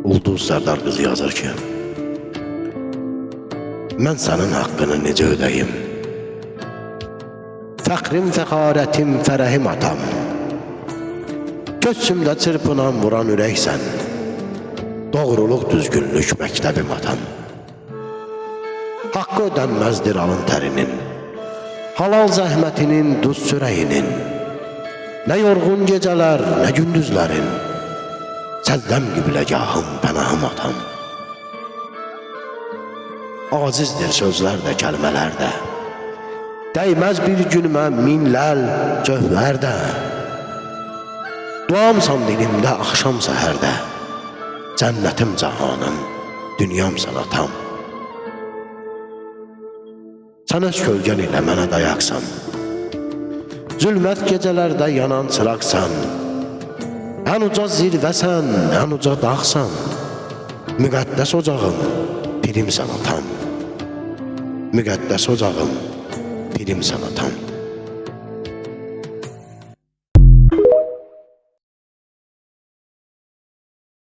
Ulduz Sərdar qızı yazır ki, mən sənin haqqını necə ödəyim? Fəxrim, fəxarətim, fərəhim atam, göçümdə çırpınan vuran ürəksən, doğruluq, düzgünlük, məktəbim atam. Haqqı ödənməzdir alın tərinin, halal zəhmətinin, duz sürəyinin, nə yorğun gecələr, nə gündüzlərin, səddəm qibləgahım, pənahım atam. Azizdir sözlər də, kəlmələr də, dəyməz bir günümə minlər cövhər də. Duamsan dilimdə, axşam səhərdə, cənnətim cahanım, dünyamsan atam. Sən öz kölgən ilə mənə dayaqsan, zülmət gecələrdə yanan çıraqsan, ən uca zirvəsən, ən uca dağsan, müqəddəs ocağım, pirimsən atam. Müqəddəs ocağım, pirimsən atam.